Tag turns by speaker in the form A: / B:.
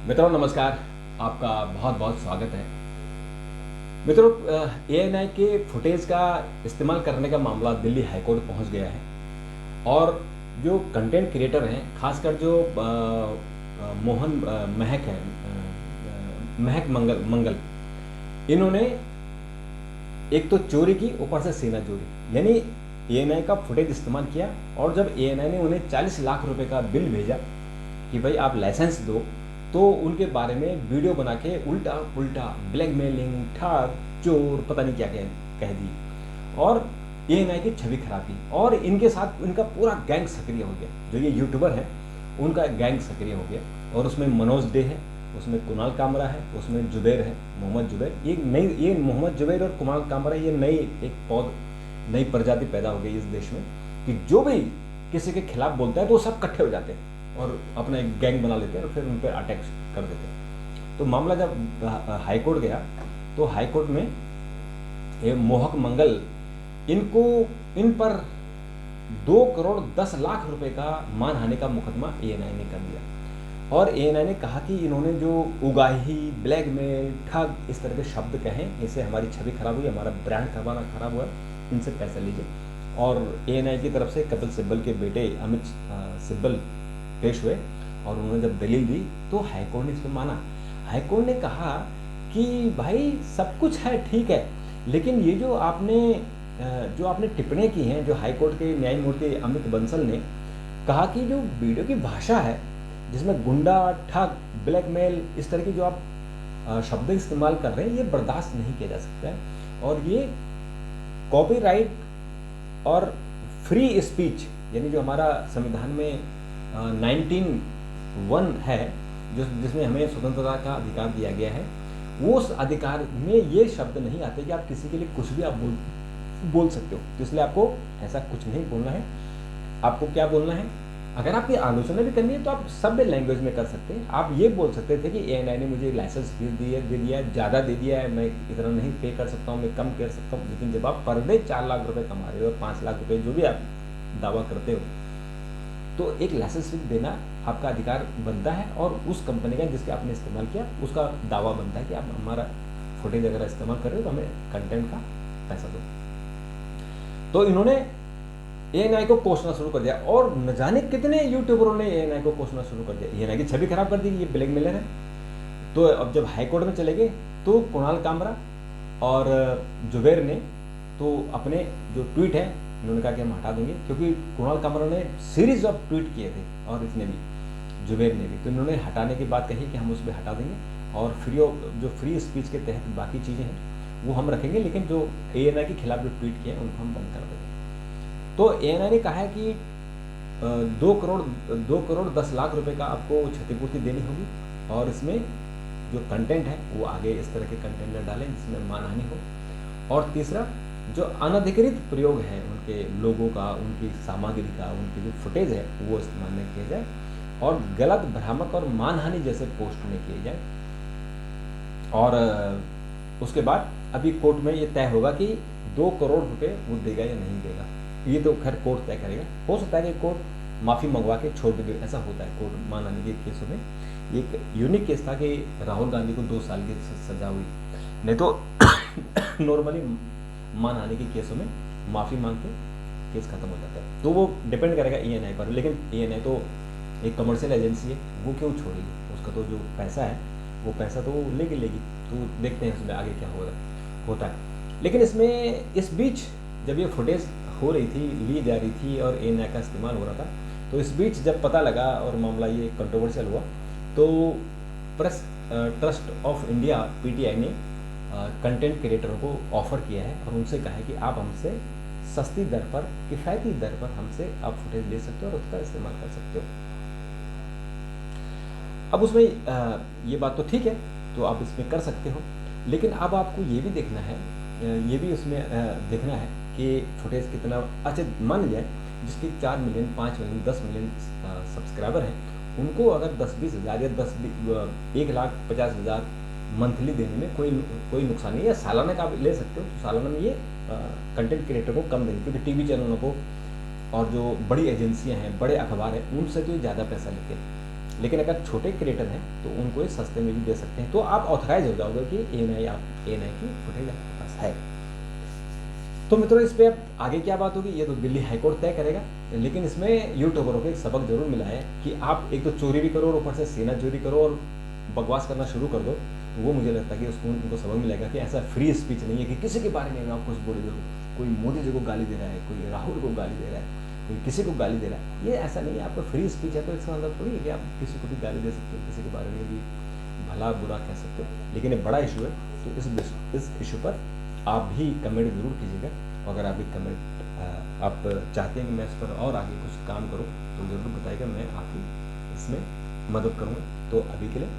A: मित्रों नमस्कार, आपका बहुत बहुत स्वागत है। मित्रों, एएनआई के फुटेज का इस्तेमाल करने का मामला दिल्ली हाईकोर्ट पहुंच गया है और जो कंटेंट क्रिएटर हैं, खासकर जो मोहन महक है, महक मंगल, इन्होंने एक तो चोरी की, ऊपर से सीना चोरी, यानी एएनआई का फुटेज इस्तेमाल किया। और जब एएनआई ने उन्हें 40 लाख रुपए का बिल भेजा कि भाई आप लाइसेंस दो, तो उनके बारे में वीडियो बना के उल्टा पुल्टा ब्लैकमेलिंग, ठग, चोर, पता नहीं क्या कह दी और एएनआई की छवि खराब की। और इनके साथ इनका पूरा गैंग सक्रिय हो गया। जो ये यूट्यूबर हैं उनका गैंग सक्रिय हो गया और उसमें मनोज डे है, उसमें कुणाल कामरा है, उसमें जुबैर है, मोहम्मद जुबैर। ये मोहम्मद जुबैर और कुणाल कामरा, ये नई प्रजाति पैदा हो गई इस देश में कि जो भी किसी के खिलाफ बोलता है तो वो सब इकट्ठे हो जाते हैं और अपना एक गैंग बना लेते हैं और फिर उन पर अटैक कर देते हैं। तो मामला जब हाईकोर्ट गया तो हाईकोर्ट में ये मोहक मंगल, इन पर 2 करोड़ 10 लाख रुपए का मानहानि का मुकदमा एएनआई ने कर दिया। और एएनआई ने कहा कि इन्होंने जो उगाही, ब्लैकमेल, ठग, इस तरह के शब्द कहे, इससे हमारी छवि खराब हुई, हमारा ब्रांड खराब हुआ, इनसे पैसा लीजिए। और एएनआई की तरफ से कपिल सिब्बल के बेटे अमित सिब्बल पेश हुए और उन्होंने जब दलील दी तो हाईकोर्ट ने इसको माना। हाईकोर्ट ने कहा कि भाई सब कुछ है, ठीक है, लेकिन ये जो आपने टिप्पणियाँ की हैं, जो हाईकोर्ट के न्यायमूर्ति अमित बंसल ने कहा कि जो वीडियो की भाषा है जिसमें गुंडा, ठग, ब्लैकमेल, इस तरह की जो आप शब्द इस्तेमाल कर रहे हैं, ये बर्दाश्त नहीं किया जा सकता है। और ये कॉपीराइट और फ्री स्पीच, यानी जो हमारा संविधान में 19(1) है, जिसमें हमें स्वतंत्रता का अधिकार दिया गया है, वो उस अधिकार में ये शब्द नहीं आते कि आप किसी के लिए कुछ भी आप बोल सकते हो। तो इसलिए आपको ऐसा कुछ नहीं बोलना है। आपको क्या बोलना है, अगर आपकी आलोचना भी करनी है तो आप सभ्य लैंग्वेज में कर सकते हैं। आप ये बोल सकते थे कि एएनआई ने मुझे लाइसेंस फीस दे दिया है, ज़्यादा दे दिया है, मैं इतना नहीं पे कर सकता हूँ, मैं कम कर सकता हूँ। लेकिन जब आप पर डे 4 लाख रुपए कमा रहे हो, 5 लाख रुपए जो भी आप दावा करते हो, तो एक लाइसेंस फीस देना आपका अधिकार बनता है। और उस कंपनी का जिसके आपने इस्तेमाल किया उसका दावा बनता है कि आप हमारा फुटेज अगर इस्तेमाल कर रहे हो तो हमें कंटेंट का पैसा दो। तो इन्होंने एएनआई को कोसना शुरू कर दिया और न जाने कितने यूट्यूबरों ने एएनआई को कोसना शुरू कर दिया। एएनआई की छवि खराब कर दी कि ये ब्लैकमेलर है। तो अब जब हाईकोर्ट में चले गए तो कुणाल कामरा और जुबैर ने तो अपने जो ट्वीट है उन्होंने कहा कि हम हटा देंगे, क्योंकि कुणाल कामरा ने सीरीज ऑफ ट्वीट किए थे और इसने भी, जुबैर ने भी। तो इन्होंने हटाने की बात कही कि हम उस पर हटा देंगे और फ्री स्पीच के तहत बाकी चीज़ें हैं वो हम रखेंगे, लेकिन जो एएनआई के खिलाफ जो ट्वीट किए हैं उनको हम बंद कर देंगे। तो एएनआई ने कहा है कि 2 करोड़ 10 लाख रुपए का आपको क्षतिपूर्ति देनी होगी और इसमें जो कंटेंट है वो आगे इस तरह के कंटेंट न डालें जिसमें मानहानि हो। और तीसरा, जो अनधिकृत प्रयोग है उनके लोगों का, उनकी सामग्री का, उनकी जो फुटेज है वो इस्तेमाल नहीं किया जाए और गलत, भ्रामक और मानहानि जैसे पोस्ट नहीं किए जाए। और उसके बाद अभी कोर्ट में ये तय होगा कि 2 करोड़ रुपए वो देगा या नहीं देगा। ये तो खैर कोर्ट तय करेगा। हो सकता है कि कोर्ट माफ़ी मंगवा के छोड़ दे, ऐसा होता है कोर्ट मानहानि के केसों में। एक यूनिक केस था कि राहुल गांधी को 2 साल की सजा हुई, नहीं तो नॉर्मली मानहानि के केसों में माफ़ी मांग के केस खत्म हो जाता है। तो वो डिपेंड करेगा एएनआई पर। लेकिन एएनआई तो एक कमर्शियल एजेंसी है, वो क्यों छोड़ेगी? उसका तो जो पैसा है वो पैसा तो वो लेगी। तो देखते हैं उसमें आगे क्या होता है। लेकिन इस बीच जब ये फुटेज हो रही थी, ली जा रही थी और एएनआई का इस्तेमाल हो रहा था, तो इस बीच जब पता लगा और मामला ये कंट्रोवर्शियल हुआ, तो press trust of India PTI ने कंटेंट क्रिएटरों को ऑफर किया है और उनसे कहा है कि आप हमसे सस्ती दर पर, किफ़ायती दर पर हमसे आप फुटेज ले सकते हो और उसका इस्तेमाल कर सकते हो। अब उसमें ये बात तो ठीक है, तो आप इसमें कर सकते हो, लेकिन अब आपको ये भी देखना है, ये भी उसमें देखना है कि फुटेज कितना अच्छा। मान जाए जिसके 4 मिलियन, 5 मिलियन, 10 मिलियन सब्सक्राइबर हैं, उनको अगर 10-20 हज़ार या 1,50,000 मंथली देने में कोई नुकसान नहीं है। सालाना का आप ले सकते हो, तो सालाना में ये कंटेंट क्रिएटर को कम देंगे, क्योंकि टीवी चैनलों को और जो बड़ी एजेंसियां हैं, बड़े अखबार हैं, उनसे तो ये ज़्यादा पैसा लेते हैं। लेकिन अगर छोटे क्रिएटर हैं तो उनको ये सस्ते में भी दे सकते हैं, तो आप ऑथराइज हो जाओगे कि ANI की फुटेज आपके पास है। तो मित्रों, इस पे अब आगे क्या बात होगी ये तो दिल्ली हाईकोर्ट तय करेगा, लेकिन इसमें यूट्यूबरों को एक सबक जरूर मिला है कि आप एक तो चोरी भी करो और ऊपर से सीना चोरी करो और बकवास करना शुरू कर दो, तो वो मुझे लगता है कि उसको उनको सबक मिलेगा कि ऐसा फ्री स्पीच नहीं है कि किसी के बारे में आप कुछ बोले दो। कोई मोदी जी को गाली दे रहा है, कोई राहुल को गाली दे रहा है, कोई किसी को गाली दे रहा है, ये ऐसा नहीं है। आपका फ्री स्पीच है तो इसका मतलब थोड़ी है कि आप किसी को भी गाली दे सकते हो, किसी के बारे में भी भला बुरा कह सकते हो। लेकिन ये बड़ा इशू है, तो इस इशू पर आप भी कमेंट जरूर कीजिएगा। अगर आप भी कमेंट आप चाहते हैं कि मैं इस पर और आगे कुछ काम करूं तो ज़रूर बताइएगा, मैं आपकी इसमें मदद करूंगा। तो अभी के लिए